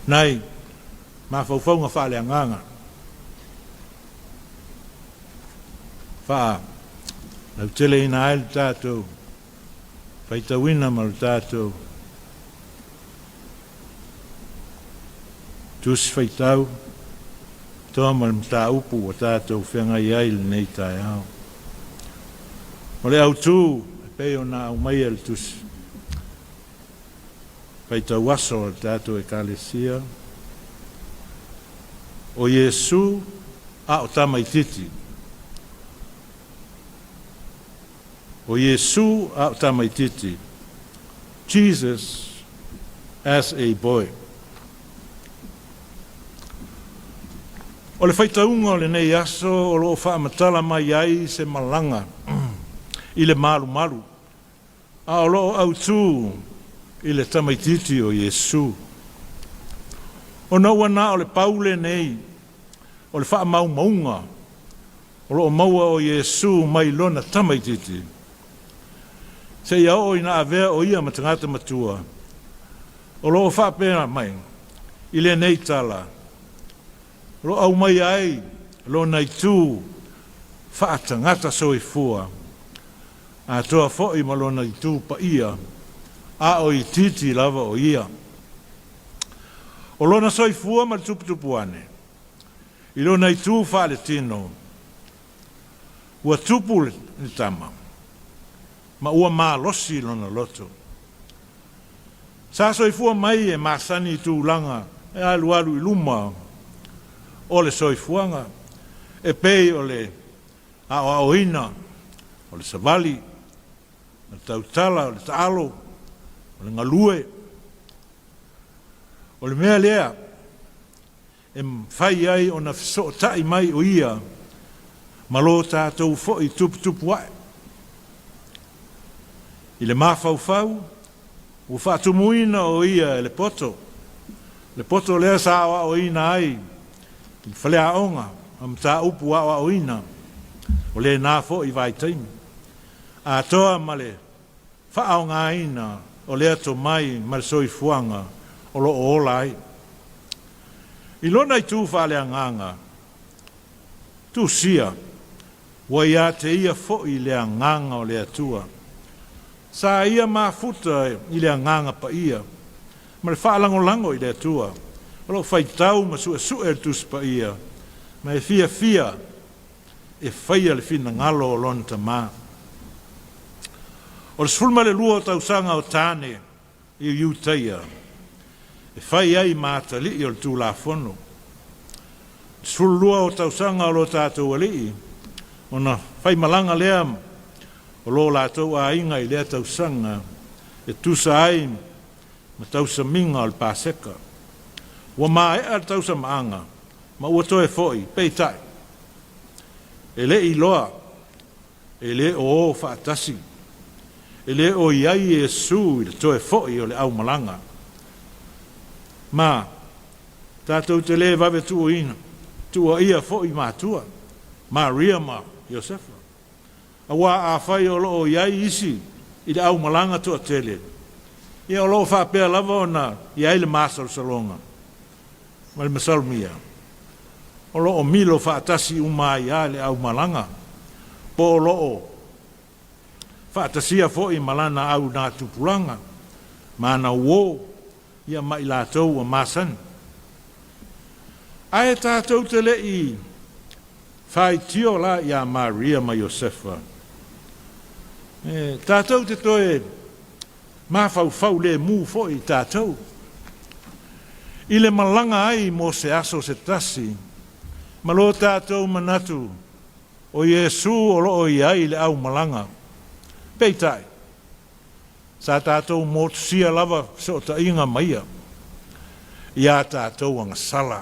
Nai, mawhauwhaunga whale anganga. Wha, nau tele ina aile tātou, whaitawina maru tātou, tusi whaitau, toa maru mta upu o tātou whenga i aile nei tai au. O le au tū, peo na au mai al tusi. Whaitau aso o tātou e kālesia. O Yesu a o tamaititi. O Yesu a o tamaititi. Jesus as a boy. O le whaitaunga o le nei aso o lo whaamatala mai ai se malanga. I le maru maru. A o lo au tū i le tamaititi o Yesu. O na wana o le paule nei, o le wha mau maunga, o lo maua o Yesu mai lona tamaititi. Se ia o ina avea o ia matangata matua, o lo wha pēna mai, i le nei tala, o lo au mai ai, lo nei tū, wha tangata soifua, a toa fo'i ma lo nei tū pa ia, a o i titi lava o ia. O lona soifua ma tuputupu ane. I lona i tū whaale tino. Ua tupu ni tama. Ma ua maa losi lona loto. Sa soifua mai e masani i tū langa e alu alu i luma. O le soifuanga. E pei o le a oina. O le savali. O le tautala, o le taalo. O le ngalue, o le mea lea, e whai ai o na fiso tai mai o ia, malo tātou fo i tupu ai. I le mawhauwhau, u whaatumuina o ia le poto. Le poto lea sa awa o ina ai, i whalea onga, am tā upu awa o ina, o le nā fo i vai taimi. A toa male, whaonga ina, o lea to mai marisoi fuanga o lo o olai. I lona i tū whale anganga, tū sia, wa ia te ia fo i lea nganga o lea tua. Sa ia mafuta i lea nganga pa ia, ma le whaalango lango i lea tua, o lo whaitau ma sue tus pa ia, ma e fia, e whaia le fina ngalo o lonta maa. O le sfulma le lua o tausanga o tāne i iu taia. E whai ai māta li o le tū la whono. Sful lua o tausanga o lo tātou alii. O na whai malanga lea o lo lātou a inga i lea tausanga. E tusa ai ma tausa minga o le pāseka. Ua maa e ar tausa maanga. Ma ua toe foi, peitai. E le i loa. E le o whaatasi. E le o iai Yesu i le toe fo'i o le au malanga. Ma, tātou te le vave tu ina, tu o ia fo'i mātua, Maria ma Iosefa. A wā a whai o lo o iai isi i le au malanga tu a tele. Ia o lo whapea lava o na iai le māsal salonga. Ma le masalmia. O lo o milo whaatasi umai a le au malanga. Po o lo o whaatasia fo i malana au nā tupulanga, mana wō, ia mai lātou a māsan. Ae tātou te le i whai tio la i a Maria ma Iosefa. Tātou te toe mawhau le mū fo i tātou. I le malanga ai mo se aso se tasi, malo tātou manatu, o Yesu o lo o iai le au malanga. Peitai, sa tātou motusia lava so ta inga maia, ia tātou anga sala.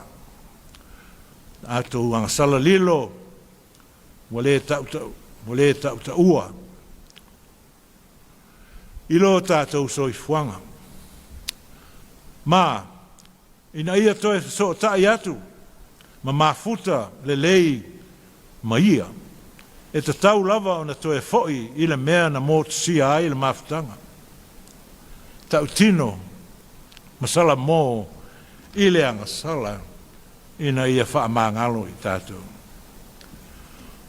Tātou anga sala lilo, wale tau ta ua. Ilo tātou soifuanga. Ma, ina ia toe so ta iatu, ma mafuta le lei maia. E te tau lava o na toe fo'i i le mea na mōtu sia ai le mafutanga. Tau tino, masala mō I le angasala ina ia whaamangalo I tātou.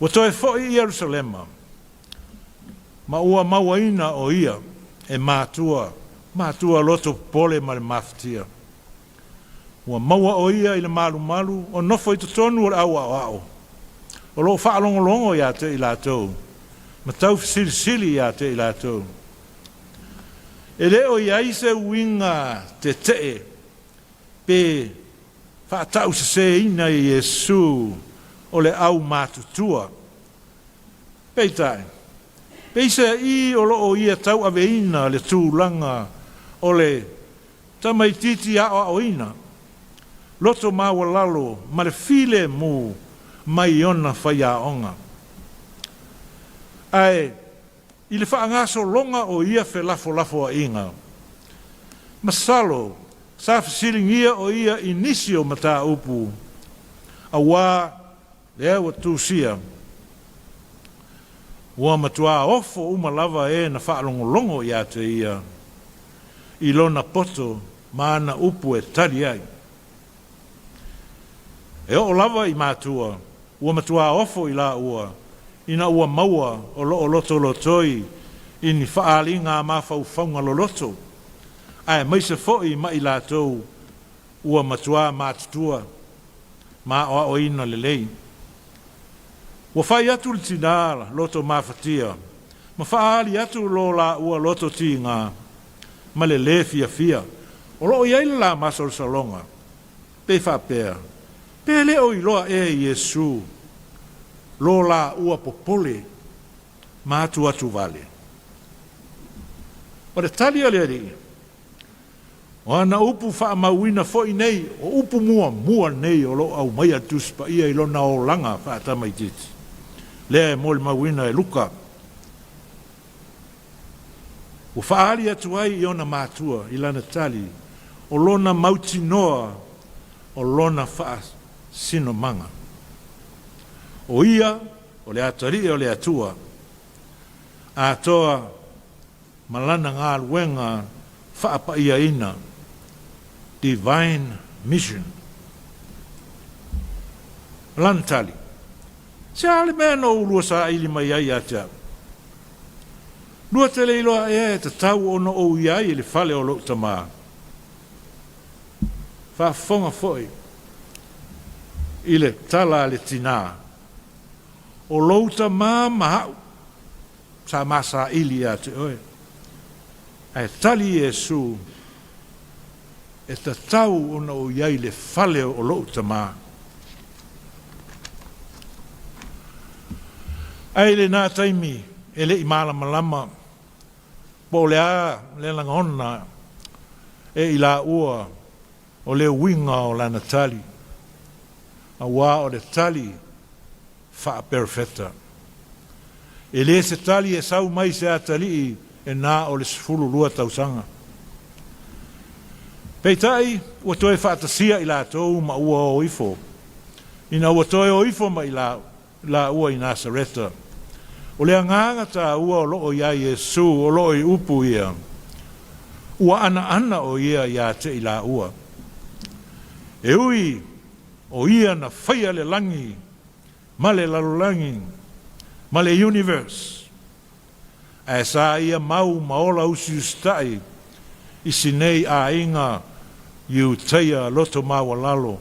Wa toe fo I Yerusalema, ma ua mawaina o ia e mātua loto pole ma le maftia. Ua maua o ia I le malu o nofo I tonu o le au. O lo whaalongolongo ia te I lātou, ma tau sili ia te I lātou. E leo ia I se uinga te pe whaatau se ina I Yesu o le au mātutua. Peitai, peisa I o lo o ia tau aveina le tūlanga o le tamaititi a ina. Loto maua lalo ma le file mu mai ona whaiaonga. Ai, I le whaangaso longa o ia fe lafo a inga. Masalo, sa fasilingia o ia inisio mata upu. Awa, lea wa tūsia. Ua matua ofo umalava na whaalongolongo ia te ia. I lona poto maana upu tari ai. E o lava I mātua, ua matua ofo I la ua, ina ua maua o loto lotoi, ini whaalinga mawhauwhaunga loloto. Ai, maise foi ma I lātou, ua matua mātutua, ma o ina lelei. Ua whai atu le tinara, loto mawhatia, ma whaali atu lo la ua loto tinga, ma le fia. O lo iai la masol salonga, pe whapea. Pele o iloa Yesu, lo la ua popole, ma atu vale. O le tali o le ri, o ana upu wha mawina foi nei, o upu mua nei o lo au mai atuspa ia ilo na o langa wha tamai titi. Lea e mole mawina luka. O whaari atu ai I ona mātua I lana tali, o lona mautinoa, o lona wha sino manga. O ia, o le atari o le atua, a toa malana ngā luenga whaapa ia ina, divine mission. Lantali. Se ale mea no ulua sa ili mai ai atia. Lua te leiloa te tau ono o iai le fale o lo tamaa. Whafonga foi. Ile tala le tina. O lo tamaa mahau. Sa masa ili ate oe. Ai tali Yesu. E ta tau ono o iai le fale o lo tamaa. Ai le nā taimi, e le I malama, po le a, le langona, e I la ua, o le winga o lana tali, a wā o le tali, wha perfecta. E le se tali e sau mai se atali, e nā o le sifulu lua tausanga. Peitai, ua toe whaatasia I la tau ma ua o ifo. Ina ua toe o ifo ma I la ua I Nasareta. O le anganga ta ua o loo ia Yesu, o loo I upu ia. Ua ana o ia te I la ua. E ui, o ia na whaia le langi, ma le lalulangi, ma le universe. E sa ia mau maola usi ustai, I sinei a inga, iu teia loto mawa lalo,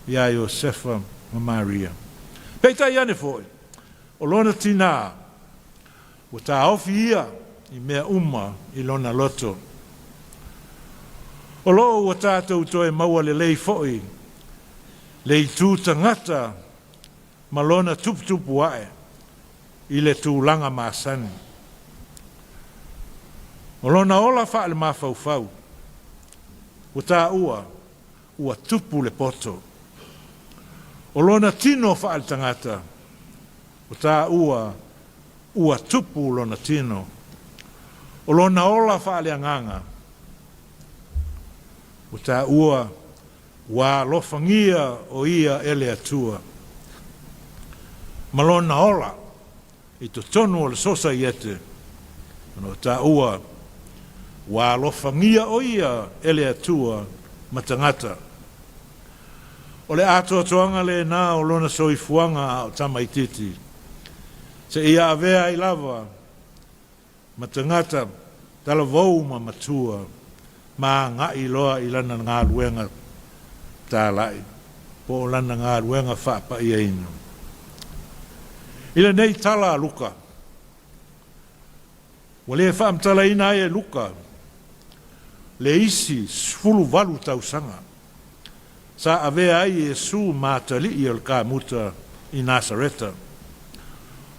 ia Josefa ma Maria. Peitai ane foi. O lona tina, o ta ofi ia I mea uma I lona loto. O loo o tātou toe maua le lei foi, le tū tangata, ma lona tuputupu ae, I le tūlanga māsani. O lona ola wha le mawhauwhau, o tā ua tupu le poto. O lona tino wha le tangata, o tā ua tupu lona tino. O lona ola whaale anganga. O tā wā lofangia o ia ele atua. Ma lona ola, I to tonu o le sosa iete. O tā wā lofangia o ia ele atua matangata. O le ato atoanga le na o lona soifuanga o tamaititi. Se ia avea I lava, matangata tala vau ma matua, ma ngai loa I lana ngā luenga tā lai, po lana ngā luenga whaapa ia ino. Ila nei tala luka, wale e whaamtala ina e luka, le isi sfulu walu tausanga, sa avea ai Yesu mātali I al ka muta I Nasareta.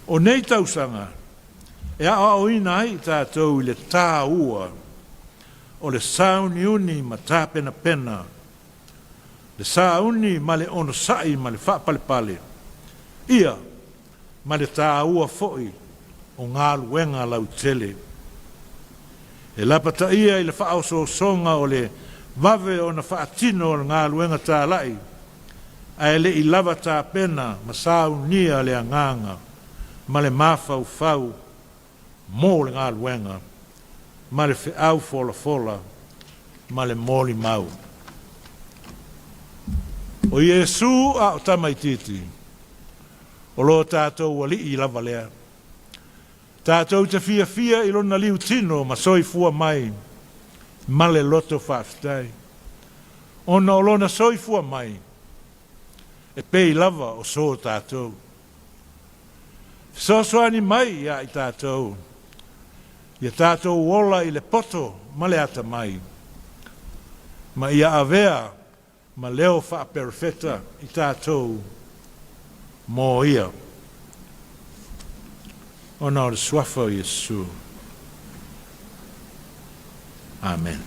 O nei tausanga, e a o ina ai tātou I le tā ua, o le sauni uni ma tā pena pena, le sauni ma le ono sai ma le whaapale pale, ia ma le tā ua foi o ngā luenga lau tele. E lapata ia I le whaoso songa o le vave o na whaatino o ngā luenga tā lai, a le I lava tā pena ma saunia le anganga, ma le mafau fau, mō le ngā luenga, ma le whiau fola fola, ma le mōli mau. O Yesu a o tamaititi, o lo tātou wali I lava lea. Tātou te fia fia I lona liu tino ma soi fua mai, ma le loto whaafitai. Ona o lona soi fua mai, e pei lava o so tātou. Sosoani mai ia I tātou, ia tātou wola I le poto ma le ata mai, ma ia avea ma leo wha perfeta I tātou mō ia. Ona o le suafa o Yesu. Amen.